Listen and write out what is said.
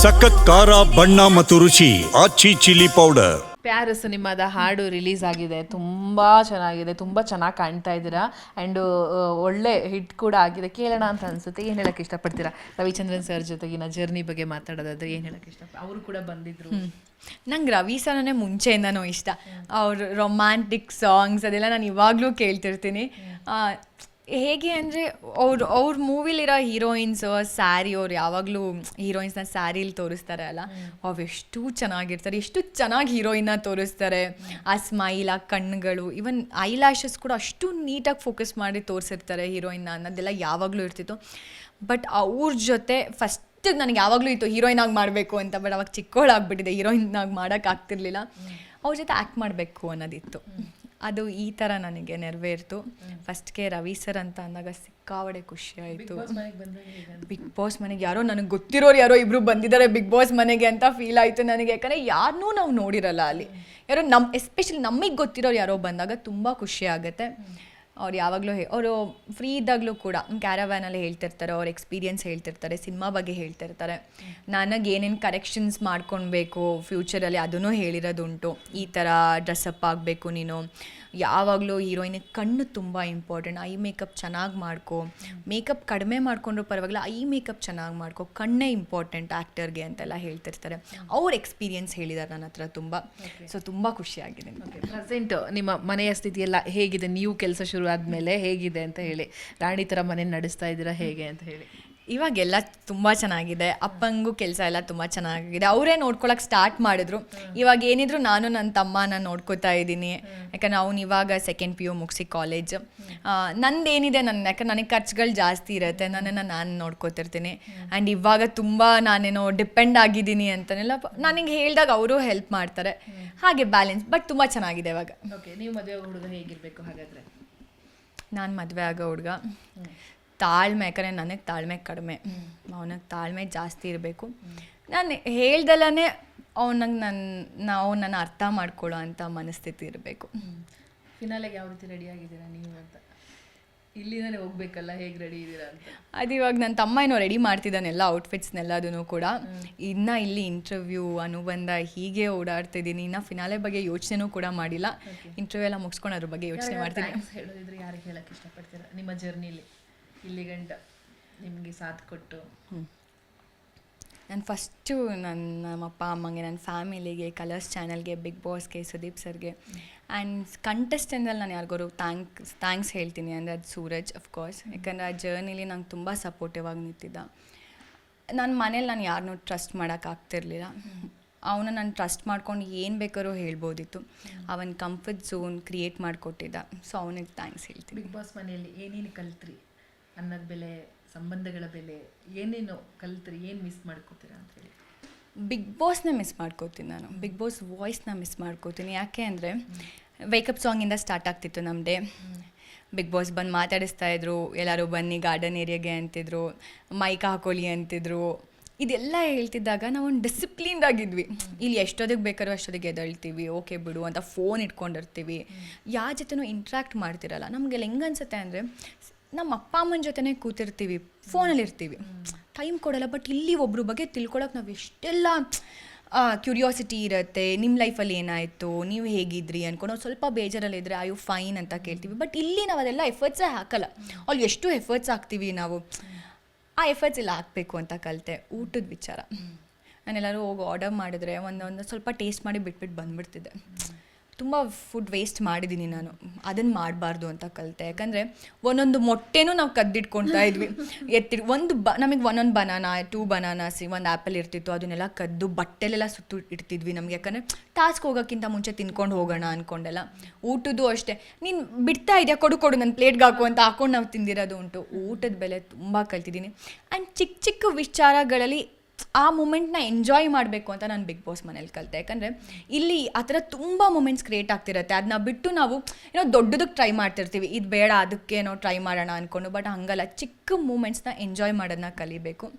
ಸಖತ್ ಖಾರ ಬಣ್ಣ ಮತ್ತು ರುಚಿ ಆಚಿ ಚಿಲ್ಲಿ ಪೌಡರ್. ಪ್ಯಾರಿಸ್ ನಿಮ್ಮದ ಹಾಡು ರಿಲೀಸ್ ಆಗಿದೆ, ತುಂಬ ಚೆನ್ನಾಗಿದೆ, ತುಂಬ ಚೆನ್ನಾಗಿ ಕಾಣ್ತಾ ಇದ್ದೀರಾ ಆ್ಯಂಡ್ ಒಳ್ಳೆ ಹಿಟ್ ಕೂಡ ಆಗಿದೆ. ಕೇಳೋಣ ಅಂತ ಅನಿಸುತ್ತೆ. ಏನು ಹೇಳೋಕ್ಕೆ ಇಷ್ಟಪಡ್ತೀರಾ ರವಿಚಂದ್ರನ್ ಸರ್ ಜೊತೆಗಿನ ಜರ್ನಿ ಬಗ್ಗೆ ಮಾತಾಡೋದಾದ್ರೆ ಏನು ಹೇಳೋಕ್ಕೆ ಇಷ್ಟಪಡ್ತೀರಾ? ಅವರು ಕೂಡ ಬಂದಿದ್ರು. ನಂಗೆ ರವಿ ಸರ್ನೇ ಮುಂಚೆಯಿಂದನೂ ಇಷ್ಟ. ಅವ್ರ ರೊಮ್ಯಾಂಟಿಕ್ ಸಾಂಗ್ಸ್ ಅದೆಲ್ಲ ನಾನು ಇವಾಗಲೂ ಕೇಳ್ತಿರ್ತೀನಿ. ಹೇಗೆ ಅಂದರೆ ಅವ್ರ ಮೂವಿಲಿರೋ ಹೀರೋಯಿನ್ಸ್ ಸ್ಯಾರಿ, ಅವ್ರು ಯಾವಾಗಲೂ ಹೀರೋಯಿನ್ಸ್ನ ಸ್ಯಾರಿಲಿ ತೋರಿಸ್ತಾರೆ ಅಲ್ಲ, ಅವೆಷ್ಟು ಚೆನ್ನಾಗಿರ್ತಾರೆ, ಎಷ್ಟು ಚೆನ್ನಾಗಿ ಹೀರೋಯಿನ್ನ ತೋರಿಸ್ತಾರೆ. ಆ ಸ್ಮೈಲ್, ಆ ಕಣ್ಣುಗಳು, ಈವನ್ ಐ ಲ್ಯಾಶಸ್ ಕೂಡ ಅಷ್ಟು ನೀಟಾಗಿ ಫೋಕಸ್ ಮಾಡಿ ತೋರಿಸಿರ್ತಾರೆ ಹೀರೋಯಿನ್ನ ಅನ್ನೋದೆಲ್ಲ ಯಾವಾಗಲೂ ಇರ್ತಿತ್ತು. ಬಟ್ ಅವ್ರ ಜೊತೆ ಫಸ್ಟ್ ನನಗೆ ಯಾವಾಗಲೂ ಇತ್ತು ಹೀರೋಯಿನಾಗಿ ಮಾಡಬೇಕು ಅಂತ. ಬಟ್ ಅವಾಗ ಚಿಕ್ಕವಳಾಗ್ಬಿಟ್ಟಿದೆ, ಹೀರೋಯಿನಾಗಿ ಮಾಡೋಕ್ಕಾಗ್ತಿರ್ಲಿಲ್ಲ. ಅವ್ರ ಜೊತೆ ಆ್ಯಕ್ಟ್ ಮಾಡಬೇಕು ಅನ್ನೋದಿತ್ತು. ಅದು ಈ ಥರ ನನಗೆ ನೆರವೇರ್ತು. ಫಸ್ಟ್ಗೆ ರವಿ ಸರ್ ಅಂತ ಅಂದಾಗ ಸಿಕ್ಕಾವಡೆ ಖುಷಿ ಆಯಿತು. ಬಿಗ್ ಬಾಸ್ ಮನೆಗೆ ಯಾರೋ ನನಗೆ ಗೊತ್ತಿರೋರು ಯಾರೋ ಇಬ್ಬರು ಬಂದಿದ್ದಾರೆ ಬಿಗ್ ಬಾಸ್ ಮನೆಗೆ ಅಂತ ಫೀಲ್ ಆಯಿತು ನನಗೆ. ಯಾಕಂದರೆ ಯಾರನ್ನೂ ನಾವು ನೋಡಿರಲ್ಲ ಅಲ್ಲಿ. ಯಾರೋ ಎಸ್ಪೆಷಲಿ ನಮಗೆ ಗೊತ್ತಿರೋರು ಯಾರೋ ಬಂದಾಗ ತುಂಬ ಖುಷಿ ಆಗುತ್ತೆ. ಅವ್ರು ಯಾವಾಗಲೂ ಅವರು ಫ್ರೀ ಇದ್ದಾಗಲೂ ಕೂಡ ಕ್ಯಾರವ್ಯಾನಲ್ಲಿ ಹೇಳ್ತಿರ್ತಾರೆ, ಅವ್ರ ಎಕ್ಸ್ಪೀರಿಯನ್ಸ್ ಹೇಳ್ತಿರ್ತಾರೆ, ಸಿನಿಮಾ ಬಗ್ಗೆ ಹೇಳ್ತಿರ್ತಾರೆ. ನನಗೆ ಏನೇನು ಕರೆಕ್ಷನ್ಸ್ ಮಾಡ್ಕೊಳ್ಬೇಕು ಫ್ಯೂಚರಲ್ಲಿ ಅದನ್ನು ಹೇಳಿರೋದುಂಟು. ಈ ಥರ ಡ್ರೆಸ್ಅಪ್ ಆಗಬೇಕು ನೀನು, ಯಾವಾಗಲೂ ಹೀರೋಯಿನಿಗೆ ಕಣ್ಣು ತುಂಬ ಇಂಪಾರ್ಟೆಂಟ್, ಐ ಮೇಕಪ್ ಚೆನ್ನಾಗಿ ಮಾಡ್ಕೊ, ಮೇಕಪ್ ಕಡಿಮೆ ಮಾಡ್ಕೊಂಡ್ರೂ ಪರವಾಗಿಲ್ಲ, ಐ ಮೇಕಪ್ ಚೆನ್ನಾಗಿ ಮಾಡ್ಕೊ, ಕಣ್ಣೇ ಇಂಪಾರ್ಟೆಂಟ್ ಆ್ಯಕ್ಟರ್ಗೆ ಅಂತೆಲ್ಲ ಹೇಳ್ತಿರ್ತಾರೆ. ಅವ್ರ ಎಕ್ಸ್ಪೀರಿಯನ್ಸ್ ಹೇಳಿದ್ದಾರೆ ನನ್ನ ಹತ್ರ ತುಂಬ. ಸೊ ತುಂಬ ಖುಷಿಯಾಗಿದೆ. ಪ್ರೆಸೆಂಟ್ ನಿಮ್ಮ ಮನೆಯ ಸ್ಥಿತಿ ಎಲ್ಲ ಹೇಗಿದೆ? ನೀವು ಕೆಲಸ ಶುರು ಆದಮೇಲೆ ಹೇಗಿದೆ ಅಂತ ಹೇಳಿ, ರಾಣಿ ಥರ ಮನೆ ನಡೆಸ್ತಾ ಇದ್ದೀರಾ ಹೇಗೆ ಅಂತ ಹೇಳಿ? ಇವಾಗೆಲ್ಲ ತುಂಬ ಚೆನ್ನಾಗಿದೆ. ಅಪ್ಪಂಗೂ ಕೆಲಸ ಎಲ್ಲ ತುಂಬ ಚೆನ್ನಾಗಿದೆ. ಅವರೇ ನೋಡ್ಕೊಳಕ್ಕೆ ಸ್ಟಾರ್ಟ್ ಮಾಡಿದ್ರು. ಇವಾಗ ಏನಿದ್ರು ನಾನು ನನ್ನ ತಮ್ಮನ ನೋಡ್ಕೋತಾ ಇದ್ದೀನಿ. ಯಾಕಂದ್ರೆ ಅವ್ನು ಇವಾಗ ಸೆಕೆಂಡ್ PU ಮುಗಿಸಿ ಕಾಲೇಜ್. ನಂದೇನಿದೆ ಯಾಕಂದ್ರೆ ನನಗೆ ಖರ್ಚುಗಳು ಜಾಸ್ತಿ ಇರುತ್ತೆ, ನನ್ನನ್ನು ನಾನು ನೋಡ್ಕೋತಿರ್ತೀನಿ. ಆ್ಯಂಡ್ ಇವಾಗ ತುಂಬ ನಾನೇನೋ ಡಿಪೆಂಡ್ ಆಗಿದ್ದೀನಿ ಅಂತನೆಲ್ಲ ನನಗೆ ಹೇಳಿದಾಗ ಅವರು ಹೆಲ್ಪ್ ಮಾಡ್ತಾರೆ. ಹಾಗೆ ಬ್ಯಾಲೆನ್ಸ್. ಬಟ್ ತುಂಬ ಚೆನ್ನಾಗಿದೆ ಇವಾಗ. ಓಕೆ, ನೀವು ಮದುವೆ ಹುಡುಗ ಹೇಗಿರಬೇಕು ಹಾಗಾದರೆ? ನಾನು ಮದುವೆ ಆಗೋ ಹುಡುಗ ತಾಳ್ಮೆ, ಯಾಕಂದರೆ ನನಗೆ ತಾಳ್ಮೆ ಕಡಿಮೆ, ಅವನಿಗೆ ತಾಳ್ಮೆ ಜಾಸ್ತಿ ಇರಬೇಕು. ನಾನು ಹೇಳ್ದಲ್ಲೇ ನನ್ನ ಅರ್ಥ ಮಾಡ್ಕೊಳ್ಳೋ ಅಂಥ ಮನಸ್ಥಿತಿ ಇರಬೇಕು. ಫಿನಾಲೆಗೆ ಯಾವ ರೀತಿ ರೆಡಿ ಆಗಿದ್ದೀರಾ ನೀವು ಅಂತ? ಇಲ್ಲಿಂದನೇ ಹೋಗ್ಬೇಕಲ್ಲ, ಹೇಗೆ ರೆಡಿ ಇದ್ದೀರಾ ಅಂತ? ಅದು ಇವಾಗ ನನ್ನ ತಮ್ಮ ಏನೋ ರೆಡಿ ಮಾಡ್ತಿದ್ದಾನೆಲ್ಲ ಔಟ್ಫಿಟ್ಸ್ನೆಲ್ಲದೂ ಕೂಡ. ಇನ್ನು ಇಲ್ಲಿ ಇಂಟರ್ವ್ಯೂ ಅನುಬಂಧ ಹೀಗೆ ಓಡಾಡ್ತಿದ್ದೀನಿ. ಇನ್ನು ಫಿನಾಲೆ ಬಗ್ಗೆ ಯೋಚನೆನೂ ಕೂಡ ಮಾಡಿಲ್ಲ. ಇಂಟರ್ವ್ಯೂ ಎಲ್ಲ ಮುಗಿಸ್ಕೊಂಡು ಅದ್ರ ಬಗ್ಗೆ ಯೋಚನೆ ಮಾಡ್ತೀನಿ. ಹೇಳೋದಿದ್ರೆ ಯಾರಿಗೆ ಹೇಳೋಕ್ಕೆ ಇಷ್ಟಪಡ್ತೀರಾ ನಿಮ್ಮ ಜರ್ನಿಲಿ ಇಲ್ಲಿ ಗಂಟ ನಿಮಗೆ ಸಾಥ್ ಕೊಟ್ಟು? ನಾನು ಫಸ್ಟು ನಮ್ಮ ಅಪ್ಪ ಅಮ್ಮಂಗೆ, ನನ್ನ ಫ್ಯಾಮಿಲಿಗೆ, ಕಲರ್ಸ್ ಚಾನಲ್ಗೆ, ಬಿಗ್ ಬಾಸ್ಗೆ, ಸುದೀಪ್ ಸರ್ಗೆ ಆ್ಯಂಡ್ ಕಂಟೆಸ್ಟೆಂಟಲ್ಲಿ ನಾನು ಯಾರಿಗಾರು ಥ್ಯಾಂಕ್ಸ್ ಹೇಳ್ತೀನಿ. ಅಂದರೆ ಅದು ಸೂರಜ್ ಅಫ್ಕೋರ್ಸ್. ಯಾಕಂದರೆ ಆ ಜರ್ನಿಲಿ ನಂಗೆ ತುಂಬ ಸಪೋರ್ಟಿವ್ ಆಗಿ ನಿಂತಿದ್ದ. ನನ್ನ ಮನೇಲಿ ನಾನು ಯಾರನ್ನೂ ಟ್ರಸ್ಟ್ ಮಾಡೋಕ್ಕಾಗ್ತಿರ್ಲಿಲ್ಲ. ಅವನು ನಾನು ಟ್ರಸ್ಟ್ ಮಾಡ್ಕೊಂಡು ಏನು ಬೇಕಾದ್ರೂ ಹೇಳ್ಬೋದಿತ್ತು. ಅವನ ಕಂಫರ್ಟ್ ಝೋನ್ ಕ್ರಿಯೇಟ್ ಮಾಡಿಕೊಟ್ಟಿದ್ದ. ಸೊ ಅವನಿಗೆ ಥ್ಯಾಂಕ್ಸ್ ಹೇಳ್ತೀನಿ. ಬಿಗ್ ಬಾಸ್ ಮನೆಯಲ್ಲಿ ಏನೇನು ಕಲ್ತ್ರಿ? ಅನ್ನದ ಬೆಲೆ, ಸಂಬಂಧಗಳ ಬೆಲೆ, ಏನೇನು ಕಲ್ತ್ರಿ? ಏನು ಮಿಸ್ ಮಾಡ್ಕೋತೀರಾ ಅಂತ ಹೇಳಿ? ಬಿಗ್ ಬಾಸ್ನ ಮಿಸ್ ಮಾಡ್ಕೋತೀನಿ ನಾನು. ಬಿಗ್ ಬಾಸ್ ವಾಯ್ಸ್ನ ಮಿಸ್ ಮಾಡ್ಕೋತೀನಿ. ಯಾಕೆ ಅಂದರೆ ವೇಕಪ್ ಸಾಂಗಿಂದ ಸ್ಟಾರ್ಟ್ ಆಗ್ತಿತ್ತು ನಮ್ಮ ಡೇ. ಬಿಗ್ ಬಾಸ್ ಬಂದು ಮಾತಾಡಿಸ್ತಾಯಿದ್ರು, ಎಲ್ಲರೂ ಬನ್ನಿ ಗಾರ್ಡನ್ ಏರಿಯಾಗೆ ಅಂತಿದ್ರು, ಮೈಕ್ ಹಾಕೊಳ್ಳಿ ಅಂತಿದ್ರು. ಇದೆಲ್ಲ ಹೇಳ್ತಿದ್ದಾಗ ನಾವು ಒಂದು ಡಿಸಿಪ್ಲಿನ್ದಾಗಿದ್ವಿ. ಇಲ್ಲಿ ಎಷ್ಟೊತ್ತಿಗೆ ಬೇಕಾದ್ರೂ ಅಷ್ಟೊತ್ತಿಗೆ ಎದ್ದೇಳ್ತೀವಿ, ಓಕೆ ಬಿಡು ಅಂತ ಫೋನ್ ಇಟ್ಕೊಂಡಿರ್ತೀವಿ, ಯಾರ ಜೊತೆನೂ ಇಂಟ್ರ್ಯಾಕ್ಟ್ ಮಾಡ್ತಿರಲ್ಲ. ನಮಗೆಲ್ಲ ಹೆಂಗೆ ಅನ್ಸುತ್ತೆ ಅಂದರೆ ನಮ್ಮ ಅಪ್ಪ ಅಮ್ಮನ ಜೊತೆನೇ ಕೂತಿರ್ತೀವಿ, ಫೋನಲ್ಲಿರ್ತೀವಿ, ಟೈಮ್ ಕೊಡೋಲ್ಲ. ಬಟ್ ಇಲ್ಲಿ ಒಬ್ಬರ ಬಗ್ಗೆ ತಿಳ್ಕೊಳಕ್ಕೆ ನಾವು ಎಷ್ಟೆಲ್ಲ ಕ್ಯೂರಿಯಾಸಿಟಿ ಇರುತ್ತೆ. ನಿಮ್ಮ ಲೈಫಲ್ಲಿ ಏನಾಯಿತು, ನೀವು ಹೇಗಿದ್ರಿ ಅಂದ್ಕೊಂಡು ನಾವು ಸ್ವಲ್ಪ ಬೇಜಾರಲ್ಲಿದ್ದರೆ ಐ ಯು ಫೈನ್ ಅಂತ ಕೇಳ್ತೀವಿ. ಬಟ್ ಇಲ್ಲಿ ನಾವು ಅದೆಲ್ಲ ಎಫರ್ಟ್ಸೇ ಹಾಕಲ್ಲ. ಅಲ್ಲಿ ಎಷ್ಟು ಎಫರ್ಟ್ಸ್ ಹಾಕ್ತೀವಿ ನಾವು, ಆ ಎಫರ್ಟ್ಸ್ ಇಲ್ಲ ಹಾಕಬೇಕು ಅಂತ ಕಲಿತೆ. ಊಟದ ವಿಚಾರ, ನಾನೆಲ್ಲರೂ ಹೋಗಿ ಆರ್ಡರ್ ಮಾಡಿದ್ರೆ ಒಂದು ಸ್ವಲ್ಪ ಟೇಸ್ಟ್ ಮಾಡಿ ಬಿಟ್ಬಿಟ್ಟು ಬಂದುಬಿಡ್ತಿದ್ದೆ. ತುಂಬ ಫುಡ್ ವೇಸ್ಟ್ ಮಾಡಿದ್ದೀನಿ ನಾನು. ಅದನ್ನು ಮಾಡಬಾರ್ದು ಅಂತ ಕಲಿತೆ. ಯಾಕಂದರೆ ಒಂದೊಂದು ಮೊಟ್ಟೆನೂ ನಾವು ಕದ್ದಿಟ್ಕೊಳ್ತಾ ಇದ್ವಿ. ನಮಗೆ ಒಂದೊಂದು ಬನಾನಾ, 2 ಬನಾನಾಸಿ, 1 ಆ್ಯಪಲ್ ಇರ್ತಿತ್ತು. ಅದನ್ನೆಲ್ಲ ಕದ್ದು ಬಟ್ಟೆಲೆಲ್ಲ ಸುತ್ತು ಇಡ್ತಿದ್ವಿ ನಮಗೆ. ಯಾಕಂದರೆ ಟಾಸ್ಕ್ ಹೋಗೋಕ್ಕಿಂತ ಮುಂಚೆ ತಿನ್ಕೊಂಡು ಹೋಗೋಣ ಅಂದ್ಕೊಂಡೆಲ್ಲ. ಊಟದ್ದು ಅಷ್ಟೇ, ನೀನು ಬಿಡ್ತಾ ಇದೆಯಾ, ಕೊಡು ನನ್ನ ಪ್ಲೇಟ್ಗೆ ಹಾಕು ಅಂತ ಹಾಕೊಂಡು ನಾವು ತಿಂದಿರೋದು ಉಂಟು. ಊಟದ ಬೆಲೆ ತುಂಬ ಕಲ್ತಿದ್ದೀನಿ. ಆ್ಯಂಡ್ ಚಿಕ್ಕ ವಿಚಾರಗಳಲ್ಲಿ ಆ ಮೂಮೆಂಟ್ನ ಎಂಜಾಯ್ ಮಾಡಬೇಕು ಅಂತ ನಾನು ಬಿಗ್ ಬಾಸ್ ಮನೇಲಿ ಕಲಿತೆ. ಯಾಕಂದರೆ ಇಲ್ಲಿ ಆ ಥರ ತುಂಬ ಮೂಮೆಂಟ್ಸ್ ಕ್ರಿಯೇಟ್ ಆಗ್ತಿರುತ್ತೆ. ಅದನ್ನ ಬಿಟ್ಟು ನಾವು ಏನೋ ದೊಡ್ಡದಕ್ಕೆ ಟ್ರೈ ಮಾಡ್ತಿರ್ತೀವಿ, ಇದು ಬೇಡ ಅದಕ್ಕೇನೋ ಟ್ರೈ ಮಾಡೋಣ ಅಂದ್ಕೊಂಡು. ಬಟ್ ಹಂಗಲ್ಲ, ಚಿಕ್ಕ ಮೂಮೆಂಟ್ಸ್ನ ಎಂಜಾಯ್ ಮಾಡೋದನ್ನ ಕಲಿಬೇಕು.